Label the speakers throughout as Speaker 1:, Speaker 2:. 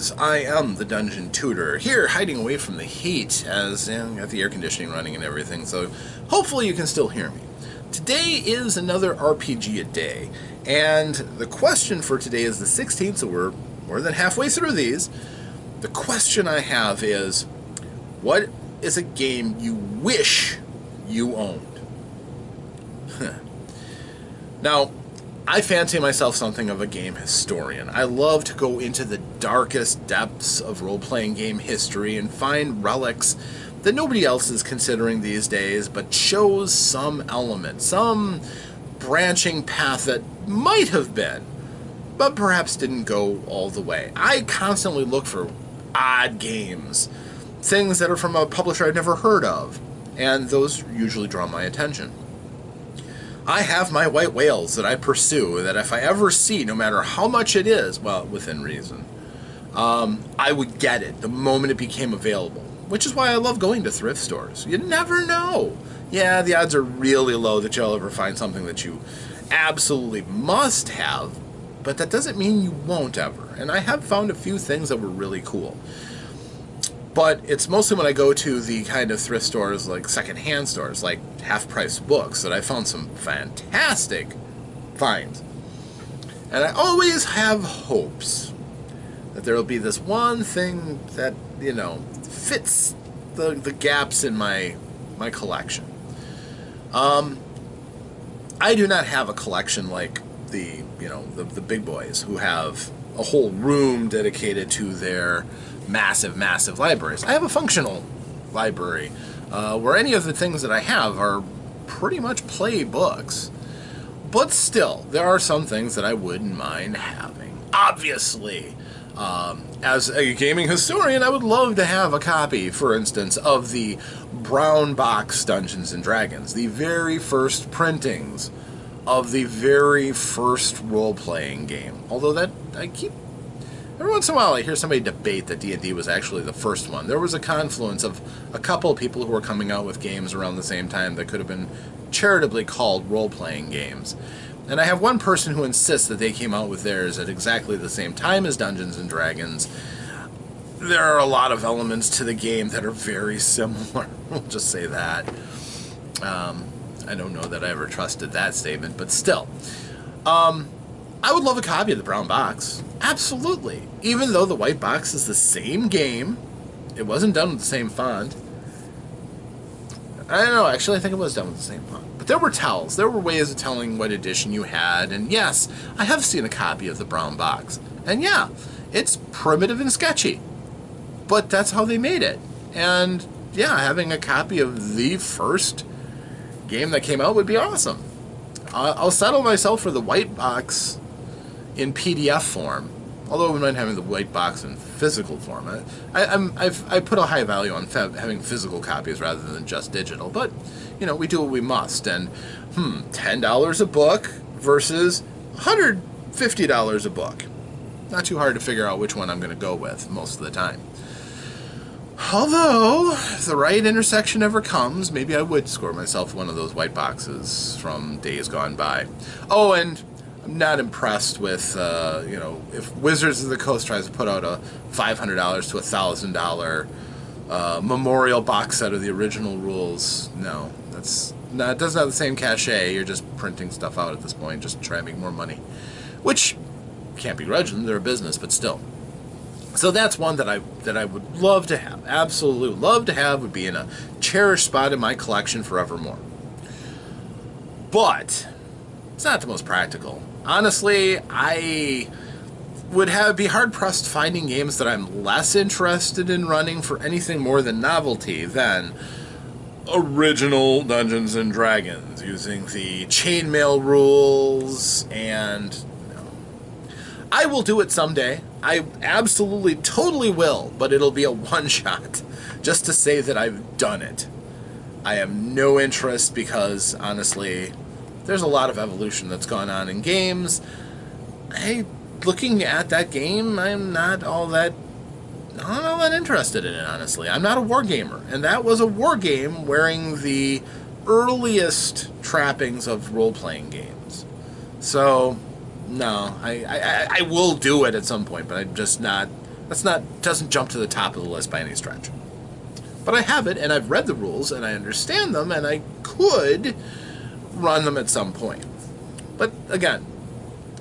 Speaker 1: guys, I am the Dungeon Tutor, here hiding away from the heat as got the air conditioning running and everything, so hopefully you can still hear me. Today is another RPG a day, and the question for today is the 16th, so we're more than halfway through these. The question I have is, what is a game you wish you owned? Now, I fancy myself something of a game historian. I love to go into the darkest depths of role-playing game history and find relics that nobody else is considering these days, but shows some element, some branching path that might have been, but perhaps didn't go all the way. I constantly look for odd games, things that are from a publisher I've never heard of, and those usually draw my attention. I have my white whales that I pursue, that if I ever see, no matter how much it is, well, within reason, I would get it the moment it became available, which is why I love going to thrift stores. You never know. Yeah, the odds are really low that you'll ever find something that you absolutely must have, but that doesn't mean you won't ever. And I have found a few things that were really cool. But it's mostly when I go to the kind of thrift stores, like second-hand stores, like half-price books, that I found some fantastic finds. And I always have hopes that there will be this one thing that, you know, fits the gaps in my collection. I do not have a collection like the big boys who have a whole room dedicated to their massive libraries. I have a functional library where any of the things that I have are pretty much play books. But still, there are some things that I wouldn't mind having. Obviously, as a gaming historian, I would love to have a copy, for instance, of the brown box Dungeons & Dragons, the very first printings of the very first role-playing game. Although every once in a while I hear somebody debate that D&D was actually the first one. There was a confluence of a couple of people who were coming out with games around the same time that could have been charitably called role-playing games. And I have one person who insists that they came out with theirs at exactly the same time as Dungeons & Dragons. There are a lot of elements to the game that are very similar. We'll just say that. I don't know that I ever trusted that statement, but still. I would love a copy of the brown box. Absolutely. Even though the white box is the same game, it wasn't done with the same font. I don't know, actually I think it was done with the same font. But there were tells. There were ways of telling what edition you had, and yes, I have seen a copy of the brown box. And yeah, it's primitive and sketchy. But that's how they made it. And yeah, having a copy of the first game that came out would be awesome. I'll settle myself for the white box in PDF form, although I wouldn't mind having the white box in physical form. I put a high value on having physical copies rather than just digital, but, you know, we do what we must, and, $10 a book versus $150 a book. Not too hard to figure out which one I'm going to go with most of the time. Although, if the right intersection ever comes, maybe I would score myself one of those white boxes from days gone by. Oh, and I'm not impressed with, if Wizards of the Coast tries to put out a $500 to $1,000 memorial box set of the original rules. No, it doesn't have the same cachet. You're just printing stuff out at this point, just trying to make more money. Which, can't begrudge them, they're a business, but still. So that's one that I would love to have, absolutely love to have, would be in a cherished spot in my collection forevermore. But it's not the most practical. Honestly, I would be hard-pressed finding games that I'm less interested in running for anything more than novelty than original Dungeons & Dragons, using the chainmail rules, and I will do it someday. I absolutely, totally will, but it'll be a one-shot, just to say that I've done it. I have no interest because, honestly, there's a lot of evolution that's gone on in games. Looking at that game, I'm not all that interested in it, honestly. I'm not a war gamer, and that was a war game wearing the earliest trappings of role-playing games. So, no, I will do it at some point, but I'm just not doesn't jump to the top of the list by any stretch. But I have it, and I've read the rules, and I understand them, and I could run them at some point. But again,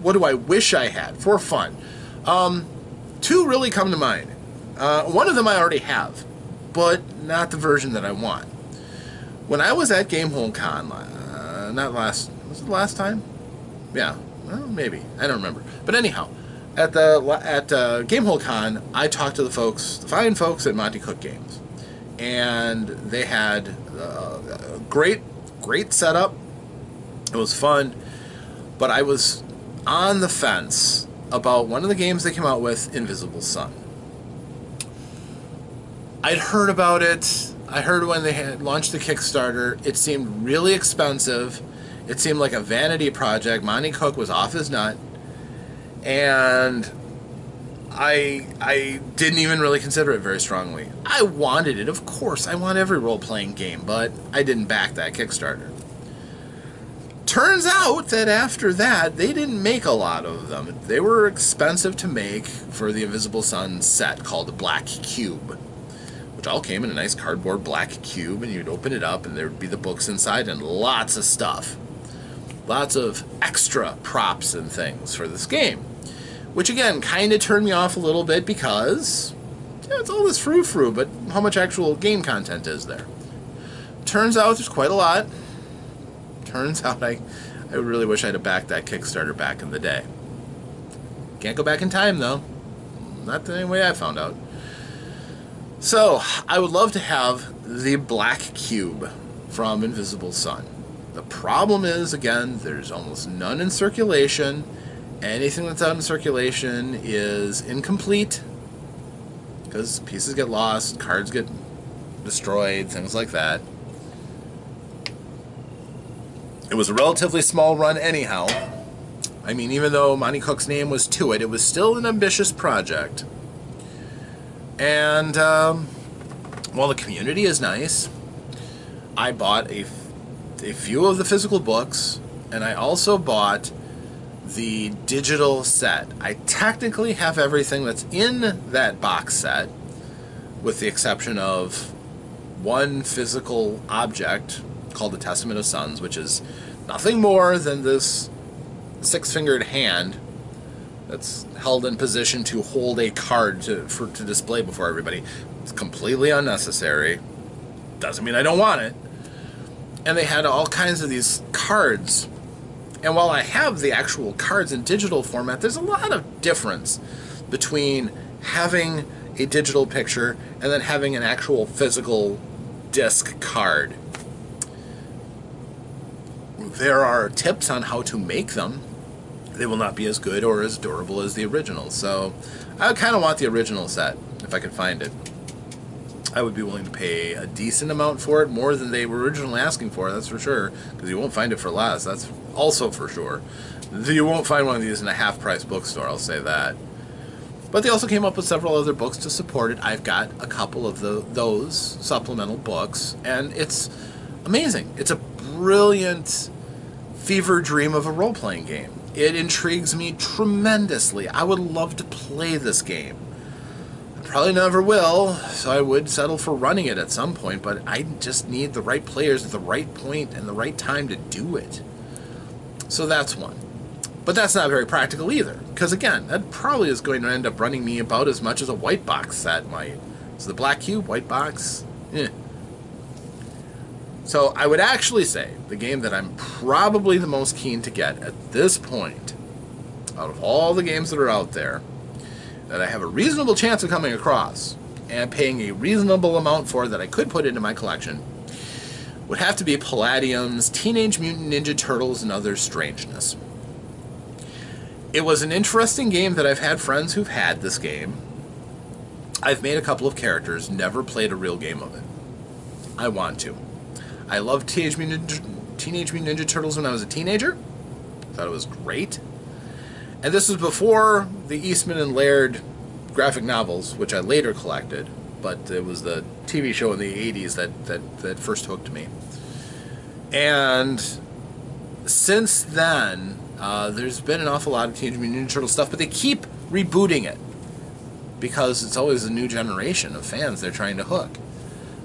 Speaker 1: what do I wish I had for fun? Two really come to mind. One of them I already have, but not the version that I want. When I was at GameholeCon, was it the last time? Yeah, well, maybe. I don't remember. But anyhow, at GameholeCon, I talked to the fine folks at Monty Cook Games. And they had a great setup. It was fun. But I was on the fence about one of the games they came out with, Invisible Sun. I'd heard about it. I heard when they had launched the Kickstarter. It seemed really expensive. It seemed like a vanity project. Monty Cook was off his nut. And I didn't even really consider it very strongly. I wanted it, of course. I want every role-playing game, but I didn't back that Kickstarter. Turns out that after that, they didn't make a lot of them. They were expensive to make for the Invisible Sun set called the Black Cube, which all came in a nice cardboard black cube, and you'd open it up, and there would be the books inside and lots of stuff. Lots of extra props and things for this game. Which, again, kind of turned me off a little bit because, yeah, it's all this frou-frou, but how much actual game content is there? Turns out there's quite a lot. Turns out I really wish I'd have backed that Kickstarter back in the day. Can't go back in time, though. Not the same way I found out. So, I would love to have the Black Cube from Invisible Sun. The problem is, again, there's almost none in circulation. Anything that's out in circulation is incomplete because pieces get lost, cards get destroyed, things like that. It was a relatively small run anyhow. I mean, even though Monty Cook's name was to it, it was still an ambitious project. And while the community is nice, I bought a few of the physical books, and I also bought the digital set. I technically have everything that's in that box set, with the exception of one physical object called the Testament of Suns, which is nothing more than this six-fingered hand that's held in position to hold a card to display before everybody. It's completely unnecessary. Doesn't mean I don't want it. And they had all kinds of these cards. And while I have the actual cards in digital format, there's a lot of difference between having a digital picture and then having an actual physical disc card. There are tips on how to make them. They will not be as good or as durable as the original. So I kind of want the original set if I could find it. I would be willing to pay a decent amount for it, more than they were originally asking for, that's for sure, because you won't find it for less, that's also for sure. You won't find one of these in a half-price bookstore, I'll say that. But they also came up with several other books to support it. I've got a couple of those supplemental books, and it's amazing. It's a brilliant fever dream of a role-playing game. It intrigues me tremendously. I would love to play this game. Probably never will, so I would settle for running it at some point, but I just need the right players at the right point and the right time to do it. So that's one. But that's not very practical either, because again, that probably is going to end up running me about as much as a white box set might. So the Black Cube, white box, So I would actually say the game that I'm probably the most keen to get at this point, out of all the games that are out there, that I have a reasonable chance of coming across and paying a reasonable amount for that I could put into my collection, would have to be Palladium's Teenage Mutant Ninja Turtles and Other Strangeness. It was an interesting game that I've had friends who've had this game. I've made a couple of characters, never played a real game of it. I want to. I loved Teenage Mutant Ninja Turtles when I was a teenager. Thought it was great. And this was before the Eastman and Laird graphic novels, which I later collected, but it was the TV show in the 80s that first hooked me. And since then, there's been an awful lot of Teenage Mutant Ninja Turtle stuff, but they keep rebooting it. because it's always a new generation of fans they're trying to hook.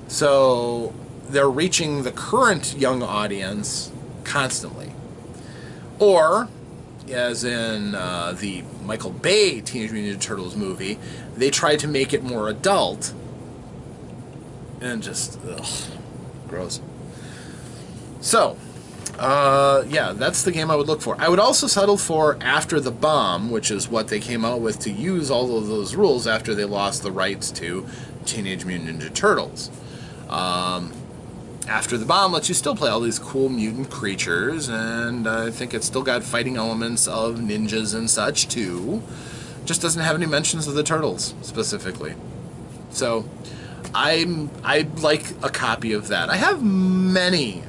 Speaker 1: So they're reaching the current young audience constantly. Or, as in the Michael Bay Teenage Mutant Ninja Turtles movie, they tried to make it more adult, and just, ugh, gross. So, yeah, that's the game I would look for. I would also settle for After the Bomb, which is what they came out with to use all of those rules after they lost the rights to Teenage Mutant Ninja Turtles. After the Bomb lets you still play all these cool mutant creatures, and I think it's still got fighting elements of ninjas and such, too. Just doesn't have any mentions of the turtles, specifically. So, I'd like a copy of that. I have many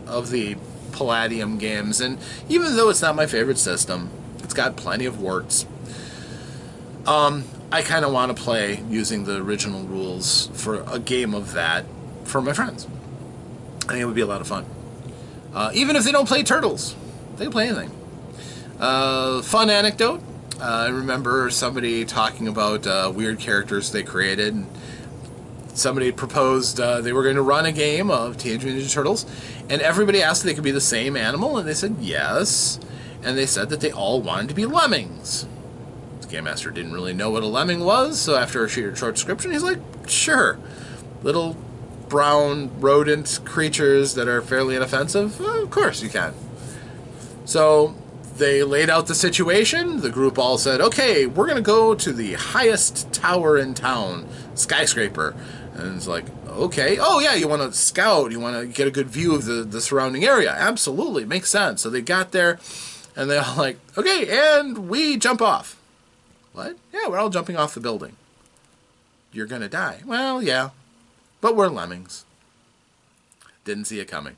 Speaker 1: of the Palladium games, and even though it's not my favorite system, it's got plenty of warts. I kind of want to play using the original rules for a game of that for my friends. I think it would be a lot of fun. Even if they don't play Turtles, they can play anything. Fun anecdote. I remember somebody talking about weird characters they created. And somebody proposed they were going to run a game of Teenage Mutant Ninja Turtles, and everybody asked if they could be the same animal, and they said yes. And they said that they all wanted to be lemmings. The Game Master didn't really know what a lemming was, so after a short description, he's like, sure. Little brown rodent creatures that are fairly inoffensive? Well, of course you can. So they laid out the situation. The group all said, okay, we're going to go to the highest tower in town, skyscraper. And it's like, okay. Oh, yeah, you want to scout. You want to get a good view of the surrounding area. Absolutely. Makes sense. So they got there, and they're all like, okay, and we jump off. What? Yeah, we're all jumping off the building. You're going to die. Well, yeah. But we're lemmings. Didn't see it coming.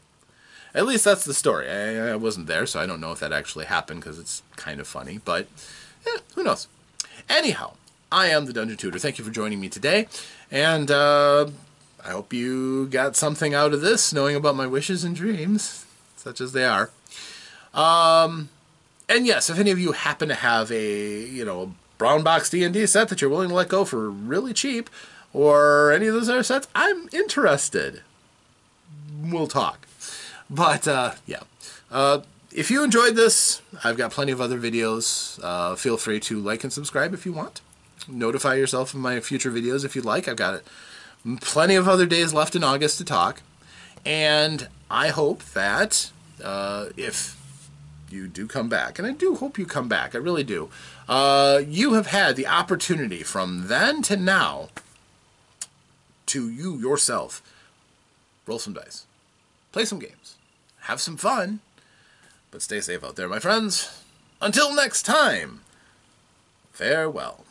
Speaker 1: At least that's the story. I wasn't there, so I don't know if that actually happened, because it's kind of funny. But, who knows? Anyhow, I am the Dungeon Tutor. Thank you for joining me today. And I hope you got something out of this, knowing about my wishes and dreams, such as they are. And yes, if any of you happen to have a brown box D&D set that you're willing to let go for really cheap, or any of those other sets, I'm interested. We'll talk. But, yeah. If you enjoyed this, I've got plenty of other videos. Feel free to like and subscribe if you want. Notify yourself of my future videos if you'd like. I've got plenty of other days left in August to talk. And I hope that if you do come back, and I do hope you come back, I really do, you have had the opportunity from then to now to you yourself roll some dice, play some games, have some fun, but stay safe out there, my friends. Until next time, farewell.